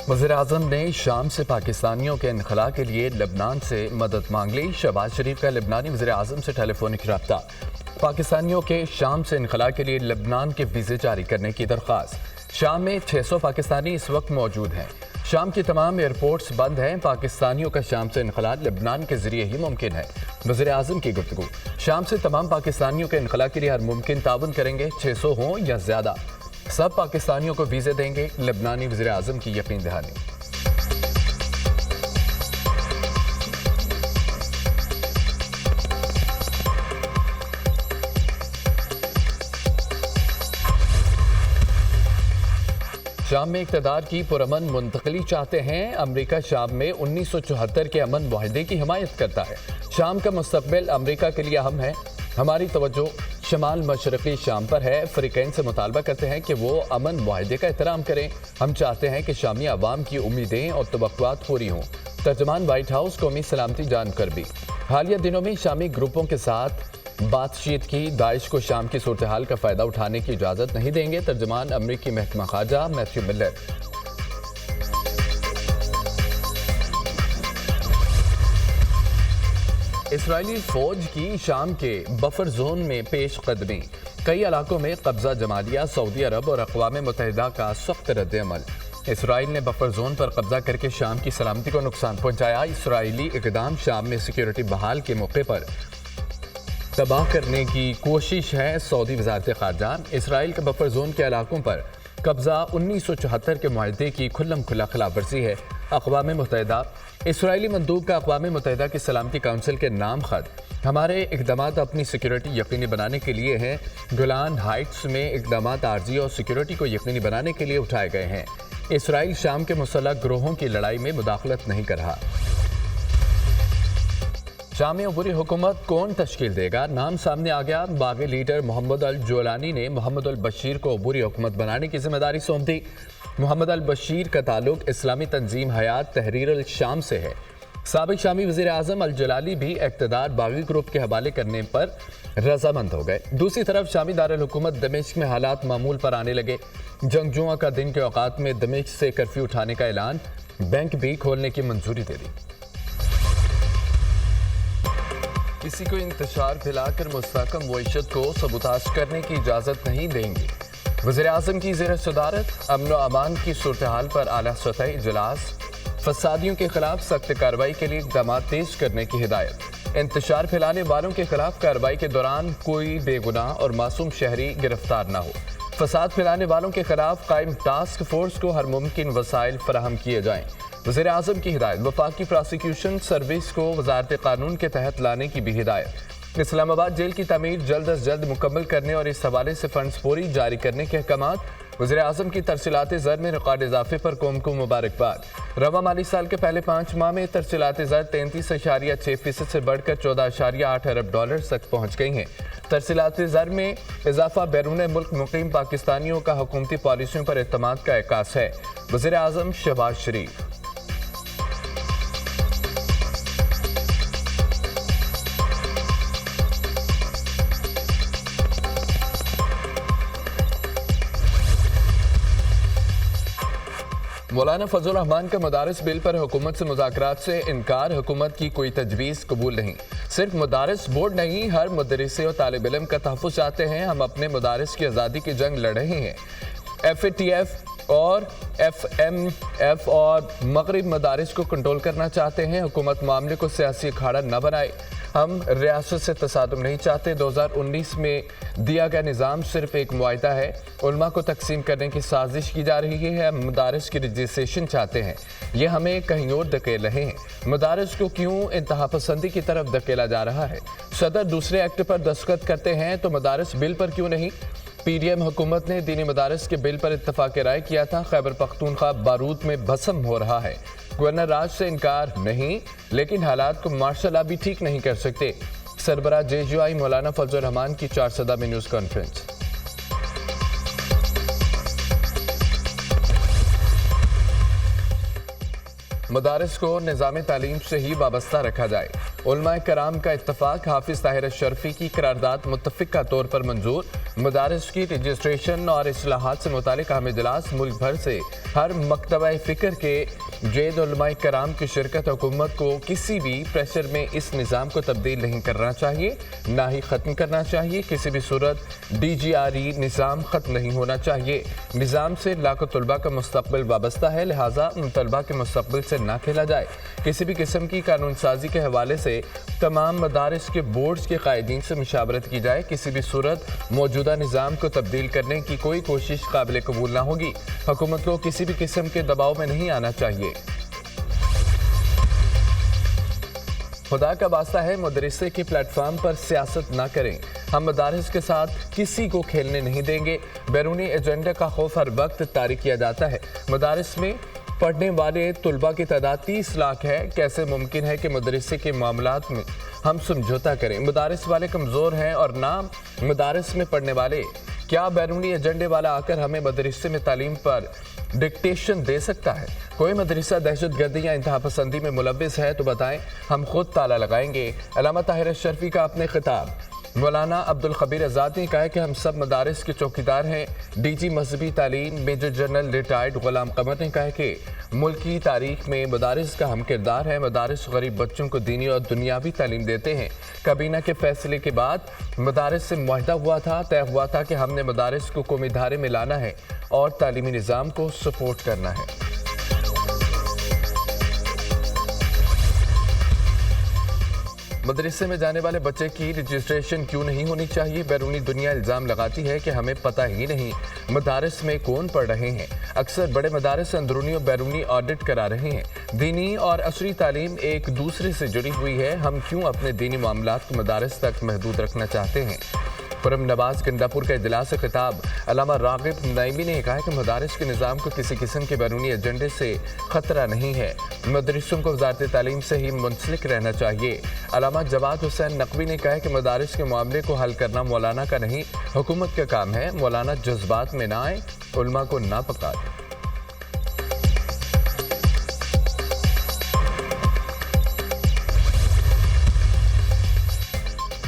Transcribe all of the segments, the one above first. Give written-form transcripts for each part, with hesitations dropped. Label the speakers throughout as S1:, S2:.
S1: वज़ीर-ए-आज़म ने शाम से पाकिस्तानियों के इनखला के लिए लेबनान से मदद मांग ली। शहबाज शरीफ का लेबनानी वज़ीर-ए-आज़म से टेलीफोनिक रब्ता। पाकिस्तानियों के शाम से इनखला के लिए लेबनान के वीज़े जारी करने की दरख्वास्त। शाम में 600 पाकिस्तानी इस वक्त मौजूद हैं। शाम की तमाम एयरपोर्ट्स बंद हैं। पाकिस्तानियों का शाम से इनखला लेबनान के जरिए ही मुमकिन है। वज़ीर-ए-आज़म की गुफ्तगू। शाम से तमाम पाकिस्तानियों के इनखला के लिए हर मुमकिन ताउन करेंगे, 600 हों या ज़्यादा। सब पाकिस्तानियों को वीज़े देंगे, लेबनानी वज़ीर-ए-आज़म की यकीन दहानी। शाम में इक़्तिदार की पुरअमन मुंतकली चाहते हैं। अमरीका शाम में 1974 के अमन मुआहदे की हिमायत करता है। शाम का मुस्तक़बिल अमरीका के लिए अहम है। हमारी तवज्जो शमाल मशरक़ी शाम पर है। फ़रीक़ैन से मुतालबा करते हैं कि वो अमन मुआहदे का एहतराम करें। हम चाहते हैं कि शामी अवाम की उम्मीदें और तवक्कुआत पूरी हों। तर्जमान वाइट हाउस कौमी सलामती जानकर भी हालिया दिनों में शामी ग्रुपों के साथ बातचीत की। दाइश को शाम की सूरत हाल का फ़ायदा उठाने की इजाज़त नहीं देंगे। तर्जमान अमरीकी महकमा ख़ारजा मैथ्यू मिलर। इसराइली फ़ौज की शाम के बफर जोन में पेश कदमी। कई इलाकों में कब्जा जमा लिया। सऊदी अरब और अक़वाम मुत्तहिदा का सख्त रद्द-ए-अमल। इसराइल ने बफर जोन पर कब्जा करके शाम की सलामती को नुकसान पहुंचाया। इसराइली इक़दाम शाम में सिक्योरिटी बहाल के मौके पर तबाह करने की कोशिश है। सऊदी वज़ारत ख़ारजा। इसराइल के बफर जोन के इलाकों पर कब्जा 1974 के मुआहदे की खुल्लम खुला खिलाफ वर्जी है। अक़वाम मुत्तहिदा। इसराइली मंदूब का अक़वाम मुत्तहिदा की सलामती काउंसिल के नाम खत। हमारे इक़दामात अपनी सिक्योरिटी यकीनी बनाने के लिए हैं। गोलान हाइट्स में इक़दामात आर्जी और सिक्योरिटी को यकीनी बनाने के लिए उठाए गए हैं। इसराइल शाम के मुसल्लह ग्रोहों की लड़ाई में मुदाखलत नहीं कर रहा। शाम में अबूरी हुकूमत कौन तश्कील देगा? नाम सामने आ गया। बागी लीडर मोहम्मद अल जोलानी ने मोहम्मद अल बशीर को अबूरी हुकूमत बनाने की जिम्मेदारी सौंप दी। मोहम्मद अल बशीर का ताल्लुक इस्लामी तंजीम हयात तहरीर अल शाम से है। साबिक शामी वज़ीर-ए-आज़म अल जलाली भी इक़्तिदार बागी ग्रुप के हवाले करने पर रजामंद हो गए। दूसरी तरफ शामी दारुल हुकूमत दमिश्क में हालात मामूल पर आने लगे। जंगजुओं का दिन के औकात में दमिश्क से कर्फ्यू उठाने का ऐलान। बैंक भी खोलने की मंजूरी दे दी। किसी को इंतशार फैलाकर मुस्तहकम मईशत को सबूताज करने की इजाज़त नहीं देंगे। वज़ीर-ए-आज़म की ज़ेर सदारत अमन व अमान की सूरत हाल पर आला सतही इजलास। फसादियों के खिलाफ सख्त कार्रवाई के लिए इक़दाम तेज करने की हिदायत। इंतशार फैलाने वालों के खिलाफ कार्रवाई के दौरान कोई बेगुनाह और मासूम शहरी गिरफ्तार न हो। फसाद फैलाने वालों के खिलाफ कायम टास्क फोर्स को हर मुमकिन वसाइल फराहम किए जाएँ। वज़ीर-ए-आज़म की हिदायत। वफाकी प्रोसिक्यूशन सर्विस को वज़ारत कानून के तहत लाने की भी हिदायत। इस्लामाबाद जेल की तमीर जल्द अज जल्द मुकम्मल करने और इस हवाले से फंड्स पूरी जारी करने के अहकामात। वज़ीर-ए-आज़म की तरसीलात ज़र में रिकॉर्ड इजाफे पर कौम को मुबारकबाद। रवा माली साल के पहले 5 माह में तरसीलात ज़र 33.6% से बढ़कर 14.8 अरब डॉलर तक पहुँच गई हैं। तरसीलात ज़र में इजाफा बैरून मुल्क मुकीम पाकिस्तानियों का हुकूमती पॉलिसियों पर एतमाद का एहसास है। वज़ीर-ए-आज़म शहबाज शरीफ। मौलाना फजल रहमान का मदारस बिल पर हुकूमत से मुज़ाकरात से इनकार। हुकूमत की कोई तजवीज़ कबूल नहीं। सिर्फ मदारस बोर्ड नहीं, हर मदरसे और तालिब इल्म का तहफ़्फ़ुज़ चाहते हैं। हम अपने मदारस की आज़ादी की जंग लड़ रहे हैं। FATF और FMF और मगरिब मदारिस को कंट्रोल करना चाहते हैं। हुकूमत मामले को सियासी अखाड़ा न बनाए। हम रियासत से तसादुम नहीं चाहते। 2019 में दिया गया निज़ाम सिर्फ एक मुआहिदा है। उलमा को तकसीम करने की साजिश की जा रही है। हम मदारिस की रजिस्ट्रेशन चाहते हैं। ये हमें कहीं और धकेल रहे हैं। मदारिस को क्यों इंतहा पसंदी की तरफ धकेला जा रहा है? सदर दूसरे एक्ट पर दस्तखत करते हैं तो मदारिस बिल पर क्यों नहीं? PDM हुकूमत ने दीनी मदारिस के बिल पर इत्तफाक राय किया था। खैबर पख्तूनख्वा बारूद में भस्म हो रहा है। गवर्नर राज से इनकार नहीं, लेकिन हालात को मार्शल भी ठीक नहीं कर सकते। सरबराह JUI मौलाना फजल रहमान की 4 सदा में न्यूज़ कॉन्फ्रेंस। मदारिस को निज़ाम तालीम से ही वाबस्ता रखा जाए। उलमाए कराम का इत्तफाक, हाफिज ताहिर अशरफी की करारदाद मुत्तफिका तौर पर मंजूर। मदारिस की रजिस्ट्रेशन और इस्लाहात से मुतालिक अहम इजलास, मुल्क भर से हर मकतबा फ़िक्र के जैद उलमाए कराम की शिरकत। हुकूमत को किसी भी प्रेशर में इस निज़ाम को तब्दील नहीं करना चाहिए, ना ही ख़त्म करना चाहिए। किसी भी सूरत DGRE निज़ाम ख़त्म नहीं होना चाहिए। निज़ाम से लाखों तलबा का मुस्तक़बिल वाबस्ता है, लिहाजा उन तलबा के मुस्तक़बिल से ना खेला जाए। किसी भी किस्म की कानून साजी के हवाले से तमाम मदारिस के बोर्ड्स के कायदीन से मुशावरत की जाए। किसी भी सूरत मौजूदा निज़ाम को तब्दील करने की कोई कोशिश काबिल कबूल ना होगी। हुकूमत को किसी भी किस्म के दबाव में नहीं आना चाहिए। खुदा का वास्ता है, मदरसे के प्लेटफार्म पर सियासत ना करें। हम मदारिस के साथ किसी को खेलने नहीं देंगे। बैरूनी एजेंडा का खौफ हर वक्त तारी किया जाता है। मदारिस में पढ़ने वाले तलबा की तादाद 30 लाख है। कैसे मुमकिन है कि मदरसे के मामलात में हम समझौता करें? मदारिस वाले कमज़ोर हैं और ना मदारिस में पढ़ने वाले। क्या बैरूनी एजेंडे वाला आकर हमें मदरसे में तालीम पर डिक्टेशन दे सकता है? कोई मदरसा दहशत गर्दी या इंतहा पसंदी में मुलव्विस है तो बताएं, हम खुद ताला लगाएंगे। अल्लामा ताहिर अशरफी का अपने खिताब। मौलाना अब्दुल खबीर आज़ाद ने कहा है कि हम सब मदारिस के चौकीदार हैं। DG मजहबी तालीम मेजर जनरल रिटायर्ड गुलाम कमर ने कहा है कि मुल्क की तारीख में मदारिस का हम किरदार है। मदारिस गरीब बच्चों को दीनी और दुनियावी तालीम देते हैं। काबीना के फैसले के बाद मदारिस से मुआहदा हुआ था, तय हुआ था कि हमने मदारिस को कौमी धारे में लाना है और तालीमी निज़ाम को सपोर्ट करना है। मदरसे में जाने वाले बच्चे की रजिस्ट्रेशन क्यों नहीं होनी चाहिए? बैरूनी दुनिया इल्ज़ाम लगाती है कि हमें पता ही नहीं मदारस में कौन पढ़ रहे हैं। अक्सर बड़े मदारस अंदरूनी और बैरूनी ऑडिट करा रहे हैं। दीनी और असरी तालीम एक दूसरे से जुड़ी हुई है। हम क्यों अपने दीनी मामलात को मदारस तक महदूद रखना चाहते हैं? खुरम नवाज गंडापुर का इजलास से खिताब। अल्लामा रागिब नईमी ने कहा है कि मदारिस के निज़ाम को किसी किस्म के बैरूनी एजेंडे से ख़तरा नहीं है। मदरसों को वज़ारत तालीम से ही मुंसलिक रहना चाहिए। अल्लामा जवाद हुसैन नकवी ने कहा है कि मदारिस के मामले को हल करना मौलाना का नहीं, हुकूमत का काम है। मौलाना जज्बात में ना आए, उल्मा को ना पकाए।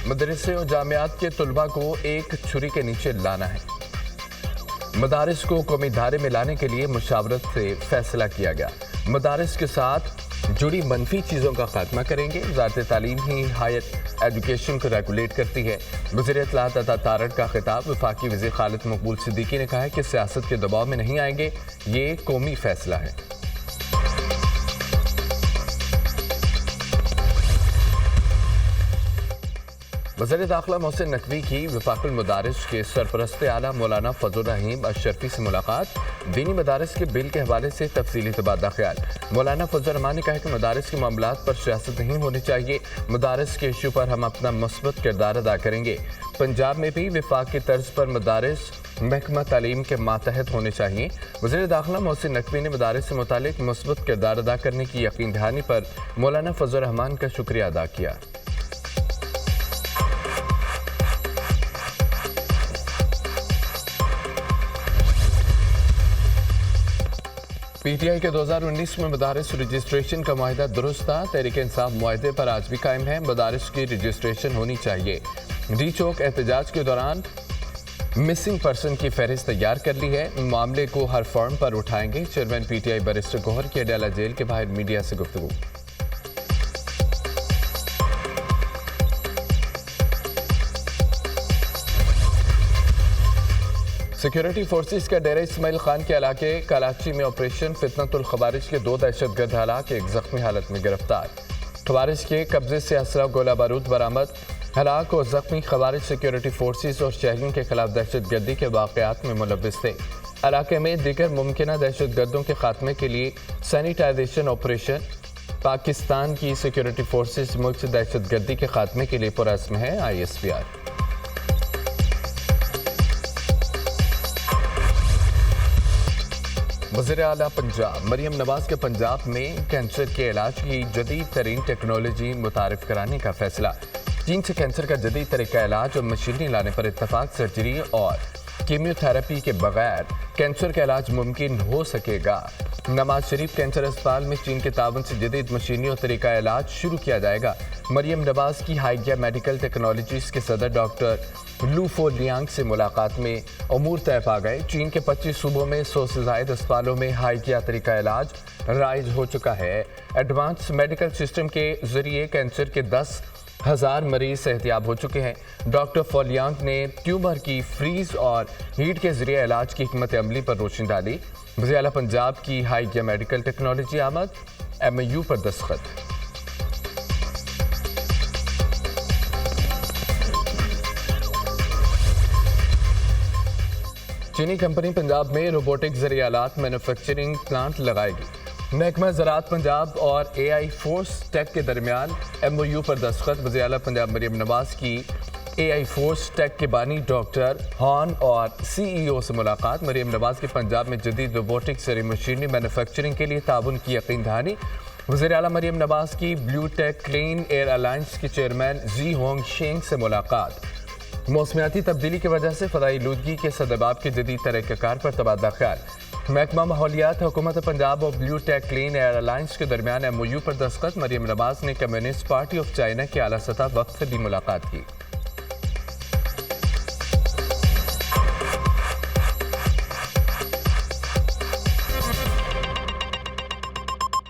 S1: मदरसे और जामियात के तलबा को एक छुरी के नीचे लाना है। मदारिस को कौमी धारे में लाने के लिए मुशावरत से फैसला किया गया। मदारिस के साथ जुड़ी मनफी चीज़ों का खात्मा करेंगे। वज़ारत तालीम ही हायर एजुकेशन को रेगुलेट करती है। वज़ीर इत्तलाआत अता तारड़ का खिताब। वफाकी वज़ीर खालिद मकबूल सिद्दीकी ने कहा है कि सियासत के दबाव में नहीं आएंगे, ये कौमी फैसला है। वज़ीर दाखिला मोहसिन नकवी की वफाकुल मदारिस के सरपरस्त आला मौलाना फजल रहीम अशरफी से मुलाकात। दीनी मदारिस के बिल के हवाले से तफसीली तबादला ख्याल। मौलाना फजल रहमान ने कहा कि मदारिस के मामलात पर सियासत नहीं होनी चाहिए। मदारिस के इशू पर हम अपना मुस्बत किरदार अदा करेंगे। पंजाब में भी वफाक की तर्ज पर मदारिस महकमा तालीम के मातहत होने चाहिए। वज़ीर दाखिला मोहसिन नकवी ने मदारिस से मुतालिक मुस्बत किरदार अदा करने की यकीन दहानी पर मौलाना फजल रहमान का शुक्रिया अदा किया। PTI के 2019 में मदारिस रजिस्ट्रेशन का मुआहदा दुरुस्त था। तहरीक इंसाफ मुआहदे पर आज भी कायम है। मदारिस की रजिस्ट्रेशन होनी चाहिए। डी चौक एहतजाज के दौरान मिसिंग पर्सन की फहरिस्त तैयार कर ली है। मामले को हर फॉर्म पर उठाएंगे। चेयरमैन PTI बैरिस्टर गौहर की अडयाला जेल के बाहर मीडिया से गुफ्तगू। सिक्योरिटी फोर्सेस का डेरा इस्माइल खान के इलाके कराची में ऑपरेशन फितनतुल खवारिज के 2 दहशतगर्द हलाक, एक जख्मी हालत में गिरफ्तार। खवारिज के कब्जे से असला गोला बारूद बरामद। हलाक और जख्मी खवारिज सिक्योरिटी फोर्सेस और शहरियों के खिलाफ दहशतगर्दी के वाक़यात में मुलव्विस थे। इलाके में दीगर मुमकिन दहशतगर्दों के खात्मे के लिए सैनिटाइजेशन ऑपरेशन। पाकिस्तान की सिक्योरिटी फोर्सेस मुल्क से दहशतगर्दी के खात्मे के लिए पुरअज़्म है। ISPR। वज़ीर आला पंजाब मरियम नवाज के पंजाब में कैंसर के इलाज की जदीद तरीन टेक्नोलॉजी मुतारिफ कराने का फैसला। चीन से कैंसर का जदीद तरीका इलाज और मशीनरी लाने पर इत्तफाक। सर्जरी और कीमियोथेरेपी के बगैर कैंसर का इलाज मुमकिन हो सकेगा। नवाज शरीफ कैंसर अस्पताल में चीन के ताउन से जदीद मशीनी और तरीका इलाज शुरू किया जाएगा। मरियम नवाज की हाइगिया मेडिकल टेक्नोलॉजीज के सदर डॉक्टर लू फो लियांग से मुलाकात में अमूर तय पा गए। चीन के 25 सूबों में 100 से ज्यादा अस्पतालों में हाइगिया तरीका इलाज राइज हो चुका है। एडवांस मेडिकल सिस्टम के जरिए कैंसर के 10,000 मरीज सेहतियाब हो चुके हैं। डॉक्टर फोलियांग ने ट्यूमर की फ्रीज और हीट के जरिए इलाज की हिकमत अमली पर रोशनी डाली। वज़ीर आला पंजाब की हाइगिया मेडिकल टेक्नोलॉजी आमद, MOU पर दस्तखत। चीनी कंपनी पंजाब में रोबोटिक ज़रिए आलात मैन्युफैक्चरिंग प्लांट लगाएगी। महकमा ज़राअत पंजाब और AI फोर्स टेक के दरमियान MOU पर दस्तखत। वज़ीर आला पंजाब मरियम नवाज की AI फोर्स टेक के बानी डॉक्टर हॉन और CEO से मुलाकात। मरियम नवाज के पंजाब में जदीद रोबोटिक ज़रिए मशीनरी मैन्युफैक्चरिंग के लिए ताउन की यकीन दहानी। वज़ीर आला मरियम नवाज की Blue Tech Clean Air Alliance के चेयरमैन जी होंग शेंग से मुलाकात। मौसमियाती तब्दीली की वजह से फदाई लूदगी के सदबाब के जदीद तरीक़ाकार पर तबादला ख्याल। महकमा माहौलियात हुकूमत पंजाब और Blue Tech Clean Air Alliance के दरमियान MOU पर दस्तखत। मरियम नवाज ने कम्युनिस्ट पार्टी ऑफ चाइना के आला सतह वक्त से भी मुलाकात की।